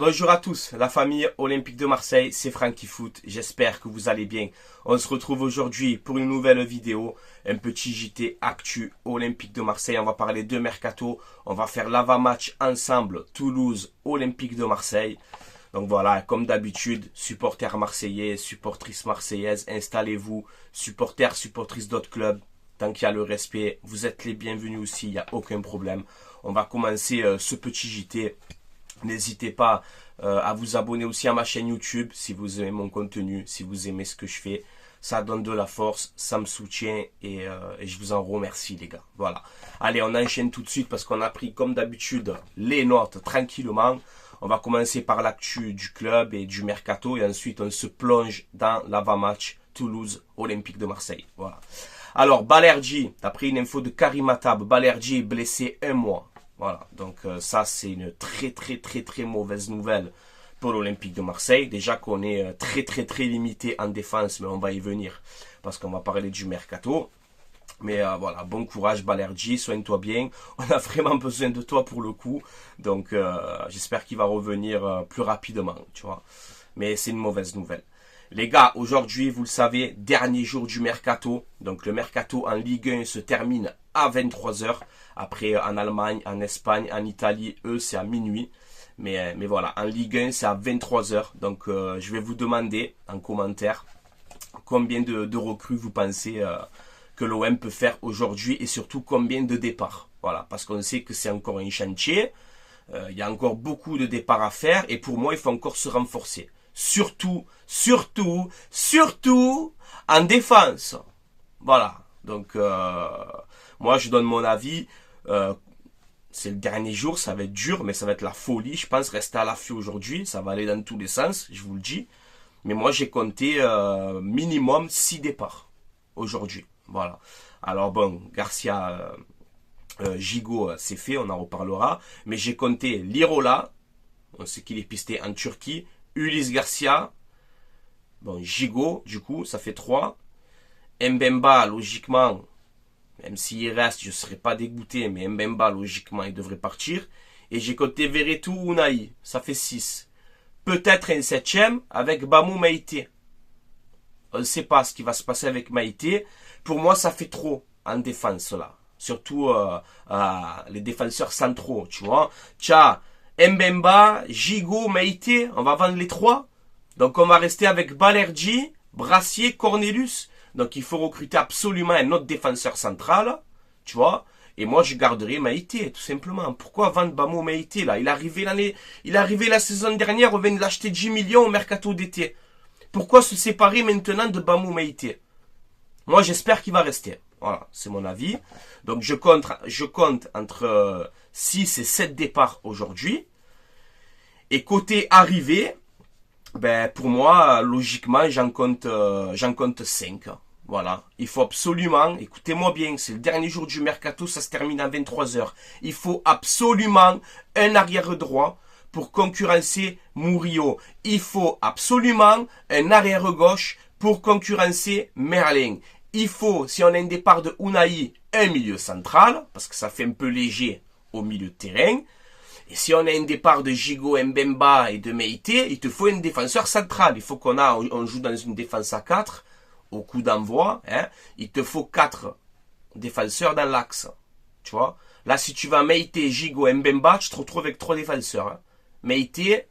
Bonjour à tous, la famille Olympique de Marseille, c'est Francky Foot, j'espère que vous allez bien. On se retrouve aujourd'hui pour une nouvelle vidéo, un petit JT Actu Olympique de Marseille. On va parler de Mercato, on va faire l'avant-match ensemble, Toulouse Olympique de Marseille. Donc voilà, comme d'habitude, supporters marseillais, supportrices marseillaises, installez-vous, supporters, supportrices d'autres clubs. Tant qu'il y a le respect, vous êtes les bienvenus aussi, il n'y a aucun problème. On va commencer ce petit JT. N'hésitez pas à vous abonner aussi à ma chaîne YouTube si vous aimez mon contenu, si vous aimez ce que je fais. Ça donne de la force, ça me soutient et je vous en remercie les gars. Voilà. Allez, on enchaîne tout de suite parce qu'on a pris comme d'habitude les notes tranquillement. On va commencer par l'actu du club et du mercato et ensuite on se plonge dans l'avant-match Toulouse Olympique de Marseille. Voilà. Alors Balerdi, d'après une info de Karim Attab, Balerdi est blessé un mois. Voilà, donc ça c'est une très mauvaise nouvelle pour l'Olympique de Marseille. Déjà qu'on est très limité en défense, mais on va y venir parce qu'on va parler du mercato. Mais voilà, bon courage Balerdi, soigne-toi bien. On a vraiment besoin de toi pour le coup. Donc j'espère qu'il va revenir plus rapidement, tu vois. Mais c'est une mauvaise nouvelle. Les gars, aujourd'hui, vous le savez, dernier jour du mercato. Donc le mercato en Ligue 1 se termine à 23 h. Après, en Allemagne, en Espagne, en Italie, eux, c'est à minuit. Mais voilà, en Ligue 1, c'est à 23 h. Donc je vais vous demander en commentaire combien de recrues vous pensez que l'OM peut faire aujourd'hui et surtout combien de départs. Voilà, parce qu'on sait que c'est encore un chantier. Il y a encore beaucoup de départs à faire et pour moi, il faut encore se renforcer. Surtout en défense. Voilà. Donc, moi, je donne mon avis. C'est le dernier jour, ça va être dur, mais ça va être la folie. Je pense rester à l'affût aujourd'hui. Ça va aller dans tous les sens, je vous le dis. Mais moi, j'ai compté minimum 6 départs aujourd'hui. Voilà. Alors bon, Garcia, Gigot, c'est fait, on en reparlera. Mais j'ai compté Lirola, on sait qu'il est pisté en Turquie. Ulysse Garcia, bon, Gigot, du coup, ça fait 3. Mbemba, logiquement, même s'il reste, je ne serais pas dégoûté, mais Mbemba, logiquement, il devrait partir. Et j'ai compté Verretou ou Unai, ça fait 6. Peut-être un 7e avec Bamou Maïté. On ne sait pas ce qui va se passer avec Maïté. Pour moi, ça fait trop en défense, là. Surtout les défenseurs centraux, tu vois. Tcha, Mbemba, Gigot, Maïté, on va vendre les 3. Donc on va rester avec Balerdi, Brassier, Cornelius. Donc il faut recruter absolument un autre défenseur central, tu vois. Et moi je garderai Maïté, tout simplement. Pourquoi vendre Bamou Maïté là? Il est arrivé la saison dernière, on vient de l'acheter 10 millions au mercato d'été. Pourquoi se séparer maintenant de Bamou Maïté? Moi j'espère qu'il va rester. Voilà, c'est mon avis. Donc je compte entre 6 et 7 départs aujourd'hui. Et côté arrivée, ben pour moi, logiquement, j'en compte 5. Voilà. Il faut absolument, écoutez-moi bien, c'est le dernier jour du mercato, ça se termine à 23 h. Il faut absolument un arrière droit pour concurrencer Murillo. Il faut absolument un arrière gauche pour concurrencer Merlin. Il faut, si on a un départ de Unai, un milieu central, parce que ça fait un peu léger au milieu de terrain. Et si on a un départ de Gigot, Mbemba et de Meïté, il te faut un défenseur central. Il faut on joue dans une défense à 4, au coup d'envoi. Hein, il te faut 4 défenseurs dans l'axe. Tu vois. Là, si tu vas Meïté, Gigot, Mbemba, tu te retrouves avec 3 défenseurs. Hein. Meïté,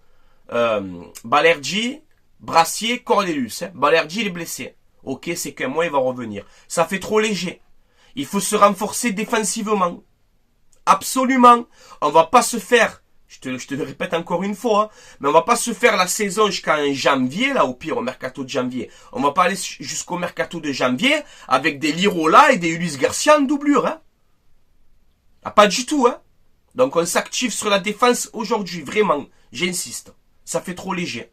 Balerdi, Brassier, Cornelius. Hein. Balerdi, il est blessé. Ok, c'est qu'un mois, il va revenir. Ça fait trop léger. Il faut se renforcer défensivement. Absolument. On va pas se faire, je te le répète encore une fois, hein, mais on va pas se faire la saison jusqu'en janvier, là, au pire, au mercato de janvier. On va pas aller jusqu'au mercato de janvier avec des Lirola et des Ulysse Garcia en doublure, hein. Ah, pas du tout, hein. Donc on s'active sur la défense aujourd'hui, vraiment. J'insiste. Ça fait trop léger.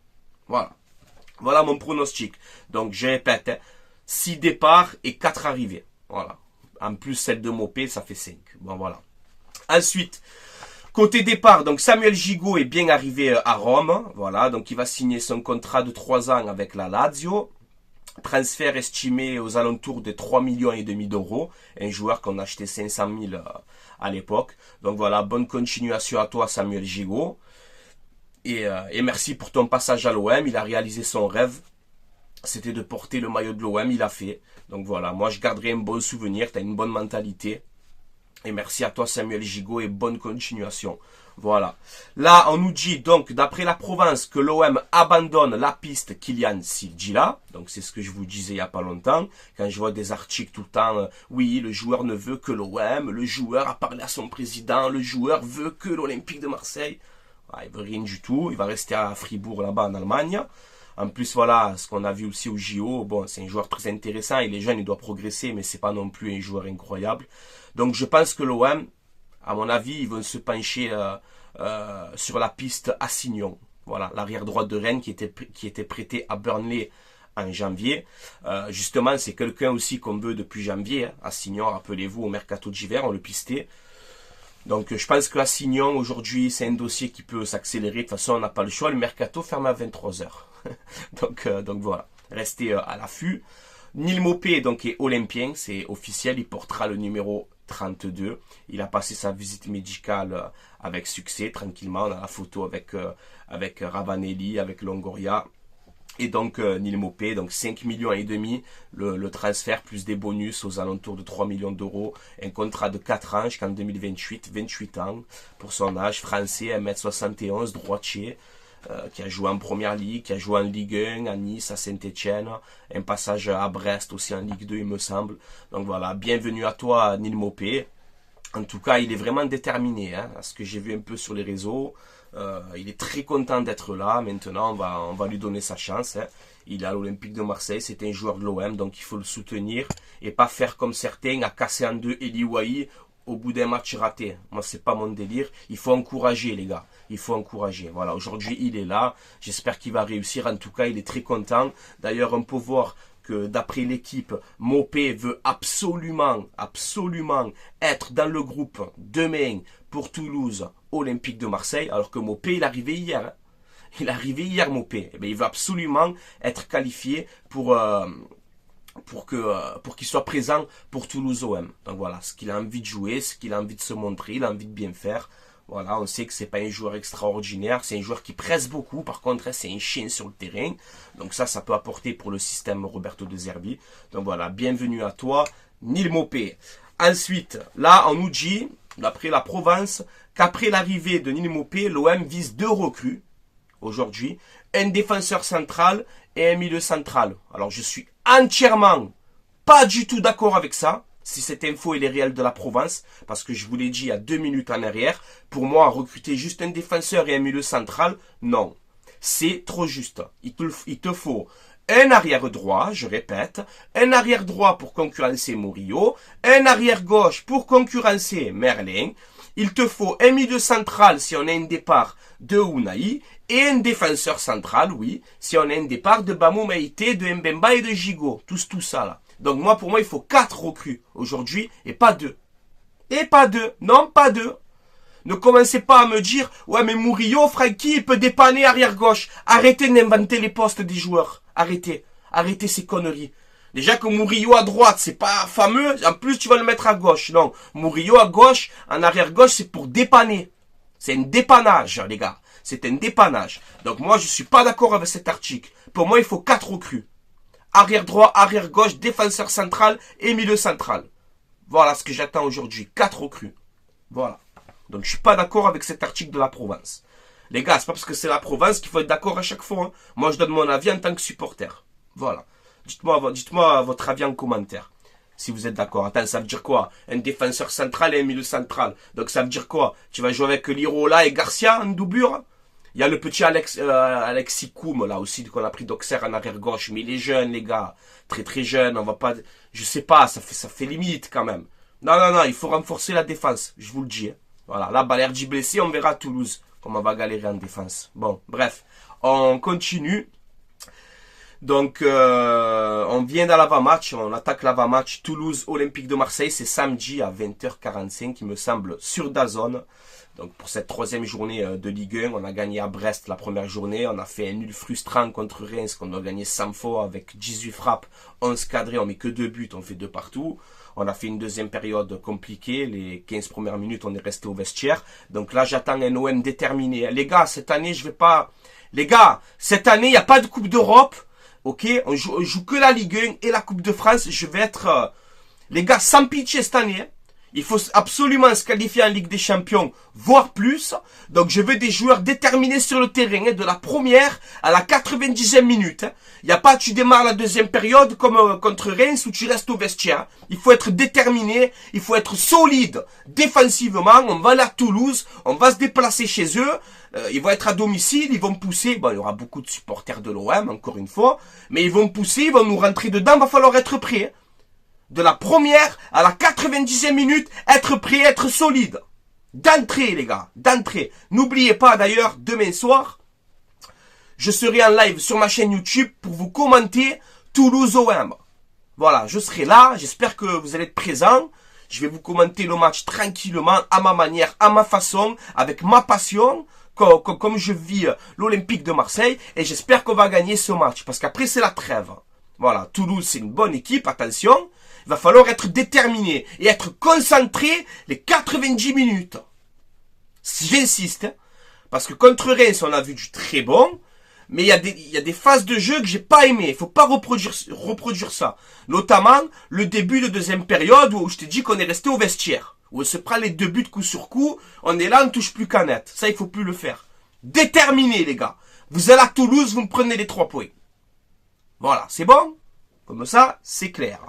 Voilà. Voilà mon pronostic. Donc je répète, hein, 6 départs et 4 arrivées. Voilà. En plus celle de Mopé, ça fait 5. Bon voilà. Ensuite, côté départ, donc Samuel Gigot est bien arrivé à Rome. Voilà, donc il va signer son contrat de 3 ans avec la Lazio. Transfert estimé aux alentours de 3,5 millions d'euros. Un joueur qu'on a acheté 500 000 à l'époque. Donc voilà, bonne continuation à toi Samuel Gigot. Et merci pour ton passage à l'OM. Il a réalisé son rêve. C'était de porter le maillot de l'OM. Il a fait. Donc voilà, moi je garderai un bon souvenir. Tu as une bonne mentalité. Et merci à toi Samuel Gigot et bonne continuation. Voilà. Là, on nous dit donc, d'après la Provence, que l'OM abandonne la piste Kylian Sigila. Donc c'est ce que je vous disais il n'y a pas longtemps. Quand je vois des articles tout le temps, oui, le joueur ne veut que l'OM, le joueur a parlé à son président, le joueur veut que l'Olympique de Marseille. Ah, il veut rien du tout, il va rester à Fribourg là-bas en Allemagne. En plus, voilà, ce qu'on a vu aussi au JO, bon, c'est un joueur très intéressant, il est jeune, il doit progresser, mais c'est pas non plus un joueur incroyable. Donc je pense que l'OM, à mon avis, ils vont se pencher sur la piste Assignon. Voilà, l'arrière droit de Rennes qui était prêté à Burnley en janvier. Justement, c'est quelqu'un aussi qu'on veut depuis janvier. Hein. Assignon, rappelez-vous, au mercato d'hiver, on le pistait. Donc je pense que Assignon, aujourd'hui, c'est un dossier qui peut s'accélérer. De toute façon, on n'a pas le choix. Le mercato ferme à 23h. donc voilà, restez à l'affût. Neil Maupay donc, est olympien, c'est officiel. Il portera le numéro 32. Il a passé sa visite médicale avec succès, tranquillement. On a la photo avec Ravanelli, avec Longoria. Et donc Neil Maupay, donc 5 millions et demi, le transfert plus des bonus aux alentours de 3 millions d'euros, un contrat de 4 ans jusqu'en 2028, 28 ans pour son âge, français, 1m71, droitier, qui a joué en Première Ligue, qui a joué en Ligue 1, à Nice, à Saint-Etienne, un passage à Brest aussi en Ligue 2 il me semble. Donc voilà, bienvenue à toi Neil Maupay. En tout cas, il est vraiment déterminé, hein, à ce que j'ai vu un peu sur les réseaux. Il est très content d'être là. Maintenant, on va lui donner sa chance. Hein. Il est à l'Olympique de Marseille. C'est un joueur de l'OM, donc il faut le soutenir et pas faire comme certains à casser en deux Eli Wahi au bout d'un match raté. Moi, c'est pas mon délire. Il faut encourager, les gars. Il faut encourager. Voilà, aujourd'hui, il est là. J'espère qu'il va réussir. En tout cas, il est très content. D'ailleurs, on peut voir que d'après l'équipe, Maupay veut absolument être dans le groupe demain pour Toulouse, Olympique de Marseille, alors que Maupay, il est arrivé hier. Hein. Il est arrivé hier, Maupay. Eh bien, il veut absolument être qualifié pour qu'il soit présent pour Toulouse OM. Donc voilà, ce qu'il a envie de jouer, ce qu'il a envie de se montrer, il a envie de bien faire. Voilà, on sait que c'est pas un joueur extraordinaire, c'est un joueur qui presse beaucoup, par contre c'est un chien sur le terrain, donc ça peut apporter pour le système Roberto De Zerbi. Donc voilà, bienvenue à toi, Neil Maupay. Ensuite, là on nous dit, d'après la Provence, qu'après l'arrivée de Neil Maupay, l'OM vise 2 recrues, aujourd'hui, un défenseur central et un milieu central. Alors je suis entièrement pas du tout d'accord avec ça. Si cette info est réelle de la Provence, parce que je vous l'ai dit il y a 2 minutes en arrière, pour moi, recruter juste un défenseur et un milieu central, non. C'est trop juste. Il te faut un arrière droit, je répète, un arrière droit pour concurrencer Murillo, un arrière gauche pour concurrencer Merlin, il te faut un milieu central si on a un départ de Unai, et un défenseur central, oui, si on a un départ de Bamou Meïté, de Mbemba et de Gigot, tout ça là. Donc moi, pour moi, il faut 4 recrues aujourd'hui et pas 2. Et pas 2. Non, pas 2. Ne commencez pas à me dire, ouais, mais Murillo, Francky, il peut dépanner arrière gauche. Arrêtez d'inventer les postes des joueurs. Arrêtez. Arrêtez ces conneries. Déjà que Murillo à droite, c'est pas fameux. En plus, tu vas le mettre à gauche. Non. Murillo à gauche, en arrière gauche, c'est pour dépanner. C'est un dépannage, les gars. C'est un dépannage. Donc moi, je suis pas d'accord avec cet article. Pour moi, il faut 4 recrues. Arrière droit, arrière gauche, défenseur central et milieu central. Voilà ce que j'attends aujourd'hui. 4 recrues. Voilà. Donc je suis pas d'accord avec cet article de la Provence. Les gars, c'est pas parce que c'est la Provence qu'il faut être d'accord à chaque fois. Hein. Moi, je donne mon avis en tant que supporter. Voilà. Dites-moi votre avis en commentaire. Si vous êtes d'accord. Attends, ça veut dire quoi? Un défenseur central et un milieu central. Donc ça veut dire quoi? Tu vas jouer avec Lirola et Garcia en doublure? Il y a le petit Alexis Koum, là aussi, qu'on a pris d'Auxerre en arrière gauche. Mais il est jeune, les gars. Très très jeune. On va pas, je sais pas, ça fait limite quand même. Non, il faut renforcer la défense. Je vous le dis. Hein. Voilà. Là, Balerdi blessé, on verra à Toulouse. Comment on va galérer en défense. Bon, bref. On continue. Donc, on vient dans l'avant-match. On attaque l'avant-match. Toulouse, Olympique de Marseille. C'est samedi à 20h45, il me semble, sur DAZN. Donc pour cette 3e journée de Ligue 1, on a gagné à Brest la première journée, on a fait un nul frustrant contre Reims qu'on doit gagner 100 fois avec 18 frappes, 11 cadrés, on met que 2 buts, on fait 2 partout. On a fait une deuxième période compliquée. Les 15 premières minutes, on est resté au vestiaire. Donc là, j'attends un OM déterminé. Les gars, cette année, je vais pas... Les gars, cette année, il n'y a pas de Coupe d'Europe. Ok, on joue que la Ligue 1 et la Coupe de France. Je vais être... les gars, sans pitié cette année. Il faut absolument se qualifier en Ligue des Champions, voire plus. Donc je veux des joueurs déterminés sur le terrain, de la première à la 90e minute. Il n'y a pas tu démarres la deuxième période comme contre Reims où tu restes au vestiaire. Il faut être déterminé, il faut être solide défensivement. On va aller à Toulouse, on va se déplacer chez eux. Ils vont être à domicile, ils vont pousser. Bon, il y aura beaucoup de supporters de l'OM, encore une fois. Mais ils vont pousser, ils vont nous rentrer dedans, va falloir être prêt. De la première à la 90e minute, être prêt, être solide. D'entrée, les gars, d'entrée. N'oubliez pas d'ailleurs, demain soir, je serai en live sur ma chaîne YouTube pour vous commenter Toulouse OM. Voilà, je serai là, j'espère que vous allez être présents. Je vais vous commenter le match tranquillement, à ma manière, à ma façon, avec ma passion, comme je vis l'Olympique de Marseille. Et j'espère qu'on va gagner ce match, parce qu'après c'est la trêve. Voilà, Toulouse c'est une bonne équipe, attention. Il va falloir être déterminé et être concentré les 90 minutes. J'insiste, hein, parce que contre Reims, on a vu du très bon, mais il y a des phases de jeu que j'ai pas aimé. Il faut pas reproduire ça. Notamment le début de deuxième période où je t'ai dit qu'on est resté au vestiaire, où on se prend les 2 buts coup sur coup, on est là, on touche plus qu'à net. Ça, il faut plus le faire. Déterminé, les gars. Vous allez à Toulouse, vous me prenez les 3 points. Voilà, c'est bon? Comme ça, c'est clair.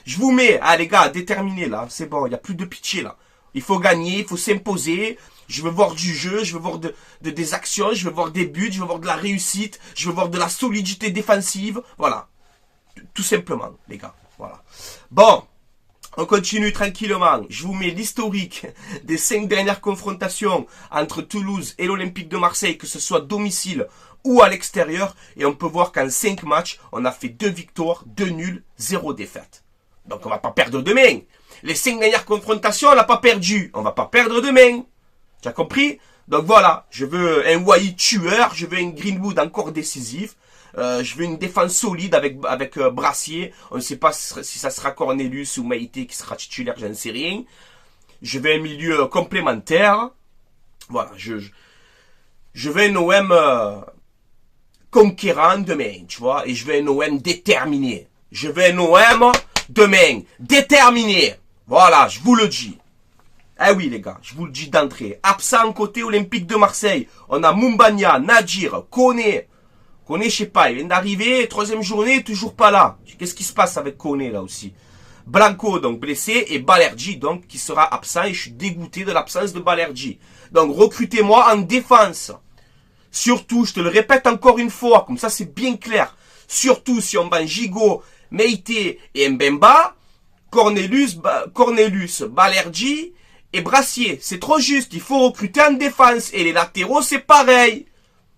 Je vous mets, les gars, déterminés là, c'est bon, il n'y a plus de pitié là. Il faut gagner, il faut s'imposer. Je veux voir du jeu, je veux voir des actions, je veux voir des buts, je veux voir de la réussite, je veux voir de la solidité défensive. Voilà. Tout simplement, les gars. Voilà. Bon, on continue tranquillement. Je vous mets l'historique des 5 dernières confrontations entre Toulouse et l'Olympique de Marseille, que ce soit domicile ou à l'extérieur. Et on peut voir qu'en 5 matchs, on a fait 2 victoires, 2 nuls, 0 défaite. Donc on va pas perdre demain. Les 5 dernières confrontations, on n'a pas perdu. On va pas perdre demain. Tu as compris? Donc voilà, je veux un Wai tueur, je veux un Greenwood encore décisif. Je veux une défense solide avec Brassier. On ne sait pas si ça sera Cornelius ou Meïté qui sera titulaire, j'en sais rien. Je veux un milieu complémentaire. Voilà, je veux un OM conquérant demain, tu vois. Et je veux un OM déterminé. Je veux un OM demain déterminé. Voilà, je vous le dis. Eh oui les gars, je vous le dis d'entrée. Absent côté Olympique de Marseille, on a Mumbagna, Nadir, Koné. Koné, je sais pas, il vient d'arriver, 3e journée, toujours pas là. Qu'est-ce qui se passe avec Koné là aussi? Blanco, donc blessé, et Balerdi, donc, qui sera absent, et je suis dégoûté de l'absence de Balerdi. Donc recrutez-moi en défense. Surtout, je te le répète encore une fois, comme ça c'est bien clair. Surtout si on bat Gigot, Meïté et Mbemba, Cornelius, Balerdi et Brassier. C'est trop juste, il faut recruter en défense. Et les latéraux, c'est pareil.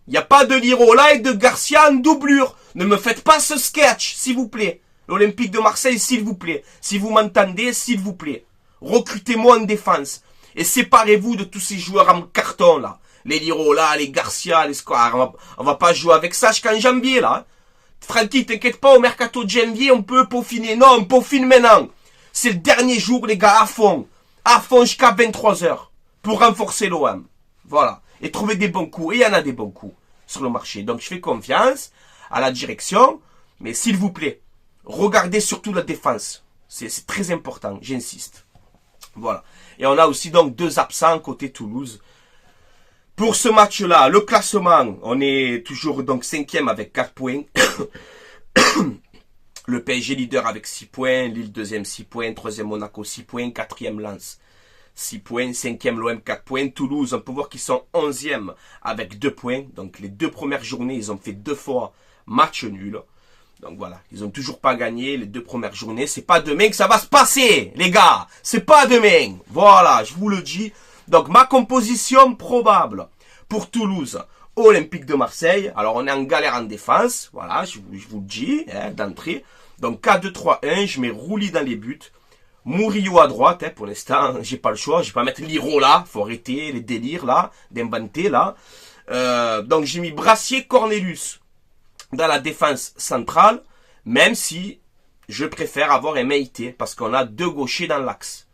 Il n'y a pas de Lirola et de Garcia en doublure. Ne me faites pas ce sketch, s'il vous plaît. L'Olympique de Marseille, s'il vous plaît. Si vous m'entendez, s'il vous plaît. Recrutez-moi en défense. Et séparez-vous de tous ces joueurs en carton, là. Les Lirola, les Garcia, les Square. On va pas jouer avec ça jusqu'en janvier, là. Francky, t'inquiète pas, au mercato de janvier, on peut peaufiner. Non, on peaufine maintenant. C'est le dernier jour, les gars, à fond. À fond jusqu'à 23h. Pour renforcer l'OM. Voilà. Et trouver des bons coups. Et il y en a des bons coups sur le marché. Donc je fais confiance à la direction. Mais s'il vous plaît, regardez surtout la défense. C'est très important, j'insiste. Voilà. Et on a aussi donc 2 absents côté Toulouse. Pour ce match-là, le classement, on est toujours donc 5e avec 4 points. Le PSG leader avec 6 points, Lille 2e 6 points, 3e Monaco 6 points, 4e Lens 6 points, 5e l'OM 4 points, Toulouse, on peut voir qu'ils sont 11e avec 2 points. Donc les 2 premières journées, ils ont fait 2 fois match nul. Donc voilà, ils ont toujours pas gagné les 2 premières journées. C'est pas demain que ça va se passer, les gars. C'est pas demain. Voilà, je vous le dis. Donc ma composition probable pour Toulouse, Olympique de Marseille. Alors on est en galère en défense. Voilà, je vous le dis, hein, d'entrée. Donc 4-2-3-1, je mets Rouli dans les buts. Murillo à droite, hein, pour l'instant, j'ai pas le choix. Je vais pas mettre Liro là. Faut arrêter les délires là, d'inventer là. Donc j'ai mis Brassier, Cornelius dans la défense centrale. Même si je préfère avoir un Meïté parce qu'on a 2 gauchers dans l'axe.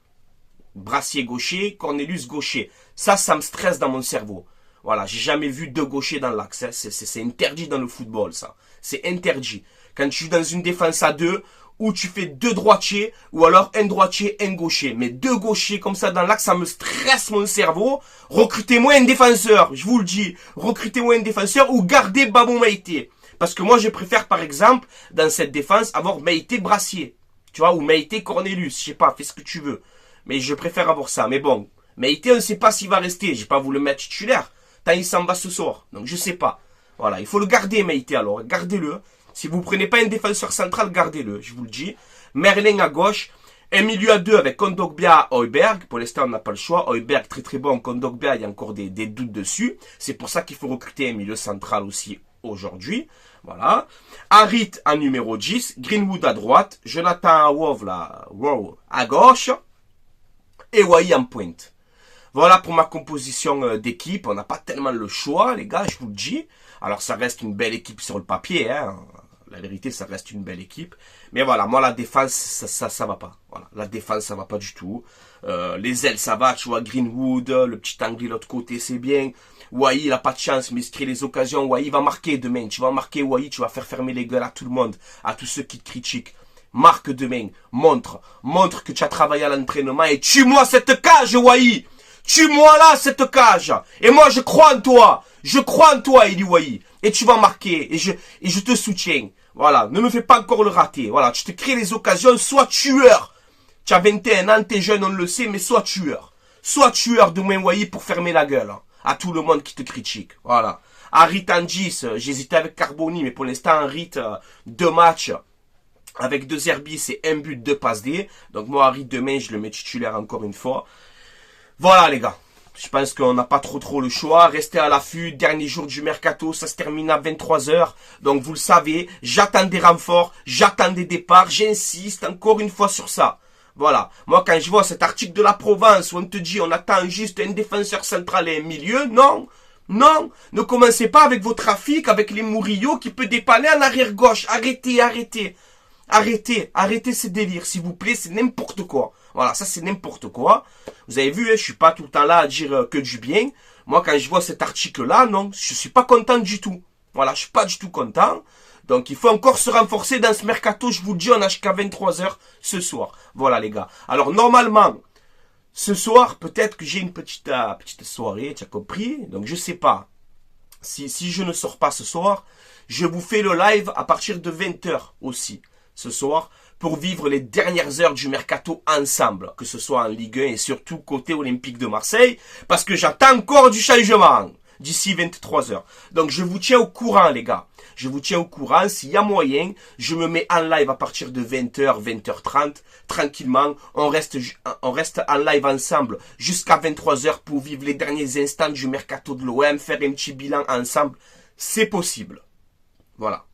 Brassier gaucher, Cornelius gaucher. Ça me stresse dans mon cerveau. Voilà, j'ai jamais vu 2 gauchers dans l'axe. Hein. C'est interdit dans le football, ça. C'est interdit. Quand tu es dans une défense à 2, où tu fais 2 droitiers, ou alors un droitier, un gaucher. Mais 2 gauchers comme ça dans l'axe, ça me stresse mon cerveau. Recrutez-moi un défenseur, je vous le dis. Recrutez-moi un défenseur ou gardez Babou Meïté. Parce que moi, je préfère, par exemple, dans cette défense, avoir Meïté Brassier. Tu vois, ou Meïté Cornelius. Je sais pas, fais ce que tu veux. Mais je préfère avoir ça. Mais bon, Meïté, on ne sait pas s'il va rester. J'ai pas voulu le mettre titulaire. Tant il s'en va ce soir. Donc, je sais pas. Voilà, il faut le garder, Meïté, alors. Gardez-le. Si vous prenez pas un défenseur central, gardez-le. Je vous le dis. Merlin à gauche. Un milieu à 2 avec Kondogbia, Højbjerg. Pour l'instant, on n'a pas le choix. Højbjerg, très très bon. Kondogbia, il y a encore des doutes dessus. C'est pour ça qu'il faut recruter un milieu central aussi aujourd'hui. Voilà. Harit en numéro 10. Greenwood à droite. Jonathan Wow à gauche. Et Wai en pointe. Voilà pour ma composition d'équipe. On n'a pas tellement le choix, les gars, je vous le dis. Alors, ça reste une belle équipe sur le papier, hein. La vérité, ça reste une belle équipe. Mais voilà, moi, la défense, ça va pas. Voilà, la défense, ça va pas du tout. Les ailes, ça va. Tu vois, Greenwood, le petit anglais de l'autre côté, c'est bien. Wai, il a pas de chance, mais il se crée les occasions. Wai va marquer demain. Tu vas marquer Wai, tu vas faire fermer les gueules à tout le monde, à tous ceux qui te critiquent. Marque demain. Montre que tu as travaillé à l'entraînement et tue-moi cette cage, Wai. Tue-moi là, cette cage. Et moi, je crois en toi. Je crois en toi, Eli Wai. Et tu vas marquer. Et je te soutiens. Voilà. Ne me fais pas encore le rater. Voilà. Tu te crées les occasions. Sois tueur. Tu as 21 ans, t'es jeune, on le sait, mais sois tueur. Sois tueur demain, Wai, pour fermer la gueule. À tout le monde qui te critique. Voilà. Harit en 10. J'hésitais avec Carboni, mais pour l'instant, Harit, 2 matchs. Avec 2 herbis et 1 but, 2 passes D. Donc moi, Harit, demain, je le mets titulaire encore une fois. Voilà les gars, je pense qu'on n'a pas trop le choix. Restez à l'affût, dernier jour du mercato, ça se termine à 23 h. Donc vous le savez, j'attends des renforts, j'attends des départs, j'insiste encore une fois sur ça. Voilà, moi quand je vois cet article de la Provence où on te dit on attend juste un défenseur central et un milieu, non, non, ne commencez pas avec vos trafics, avec les Murillo qui peut dépanner en arrière gauche. Arrêtez. Arrêtez ces délires, s'il vous plaît, c'est n'importe quoi. Voilà, ça c'est n'importe quoi. Vous avez vu, hein, je suis pas tout le temps là à dire que du bien. Moi, quand je vois cet article-là, non, je suis pas content du tout. Voilà, je suis pas du tout content. Donc, il faut encore se renforcer dans ce mercato. Je vous le dis, on a jusqu'à 23 h ce soir. Voilà, les gars. Alors, normalement, ce soir, peut-être que j'ai une petite soirée, tu as compris. Donc, je sais pas. Si je ne sors pas ce soir, je vous fais le live à partir de 20 h aussi. Ce soir, pour vivre les dernières heures du mercato ensemble, que ce soit en Ligue 1 et surtout côté Olympique de Marseille, parce que j'attends encore du changement d'ici 23 h. Donc je vous tiens au courant les gars, je vous tiens au courant, s'il y a moyen, je me mets en live à partir de 20 h, 20 h 30, tranquillement, on reste en live ensemble jusqu'à 23 h pour vivre les derniers instants du mercato de l'OM, faire un petit bilan ensemble, c'est possible. Voilà.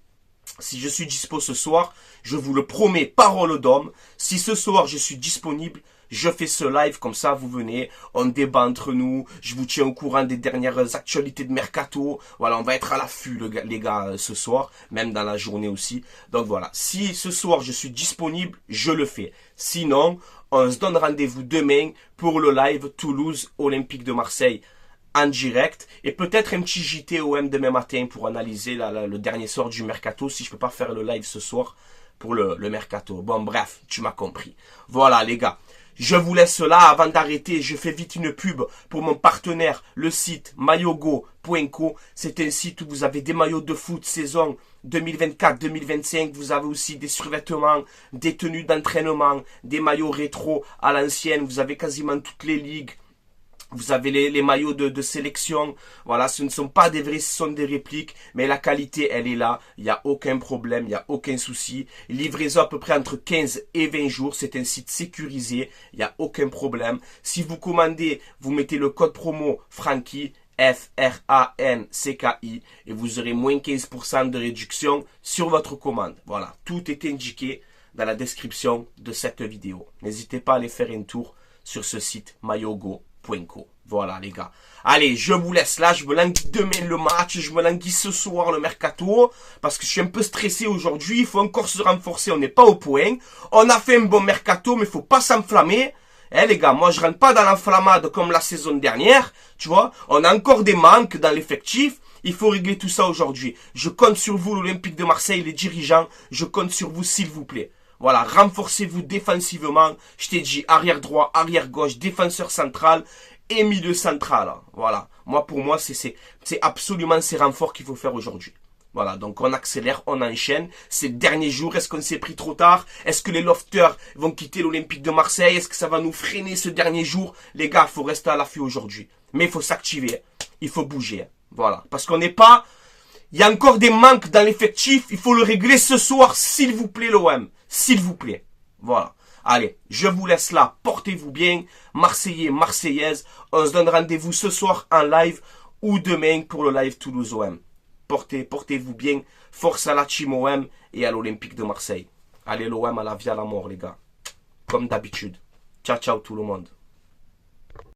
Si je suis dispo ce soir, je vous le promets, parole d'homme, si ce soir je suis disponible, je fais ce live comme ça, vous venez, on débat entre nous, je vous tiens au courant des dernières actualités de mercato. Voilà, on va être à l'affût les gars ce soir, même dans la journée aussi. Donc voilà, si ce soir je suis disponible, je le fais. Sinon, on se donne rendez-vous demain pour le live Toulouse Olympique de Marseille en direct et peut-être un petit JT OM demain matin pour analyser le dernier sort du mercato si je peux pas faire le live ce soir pour le mercato. Bon bref, tu m'as compris. Voilà les gars, je vous laisse là avant d'arrêter. Je fais vite une pub pour mon partenaire, le site maillogo.co. C'est un site où vous avez des maillots de foot saison 2024-2025. Vous avez aussi des survêtements, des tenues d'entraînement, des maillots rétro à l'ancienne. Vous avez quasiment toutes les ligues. Vous avez les maillots de sélection. Voilà, ce ne sont pas des vrais, ce sont des répliques. Mais la qualité, elle est là. Il n'y a aucun problème, il n'y a aucun souci. Livraison à peu près entre 15 et 20 jours. C'est un site sécurisé. Il n'y a aucun problème. Si vous commandez, vous mettez le code promo Francky, FRANCKI. Et vous aurez moins 15% de réduction sur votre commande. Voilà, tout est indiqué dans la description de cette vidéo. N'hésitez pas à aller faire un tour sur ce site maillogo.co. Point.co. Voilà, les gars. Allez, je vous laisse là. Je me languis demain le match. Je me languis ce soir le mercato. Parce que je suis un peu stressé aujourd'hui. Il faut encore se renforcer. On n'est pas au point. On a fait un bon mercato, mais il faut pas s'enflammer. Eh les gars, moi je rentre pas dans l'enflammade comme la saison dernière. Tu vois, on a encore des manques dans l'effectif. Il faut régler tout ça aujourd'hui. Je compte sur vous, l'Olympique de Marseille, les dirigeants. Je compte sur vous, s'il vous plaît. Voilà, renforcez-vous défensivement. Je t'ai dit arrière droit, arrière gauche, défenseur central et milieu central. Voilà. Moi, pour moi, c'est absolument ces renforts qu'il faut faire aujourd'hui. Voilà, donc on accélère, on enchaîne. Ces derniers jours, est-ce qu'on s'est pris trop tard? Est-ce que les lofters vont quitter l'Olympique de Marseille? Est-ce que ça va nous freiner ce dernier jour? Les gars, il faut rester à l'affût aujourd'hui. Mais il faut s'activer. Il faut bouger. Voilà, parce qu'on n'est pas... Il y a encore des manques dans l'effectif. Il faut le régler ce soir, s'il vous plaît, l'OM. S'il vous plaît. Voilà. Allez, je vous laisse là. Portez-vous bien. Marseillais, Marseillaises. On se donne rendez-vous ce soir en live ou demain pour le live Toulouse-OM. Portez-vous bien. Force à la team OM et à l'Olympique de Marseille. Allez, l'OM à la vie à la mort, les gars. Comme d'habitude. Ciao, ciao tout le monde.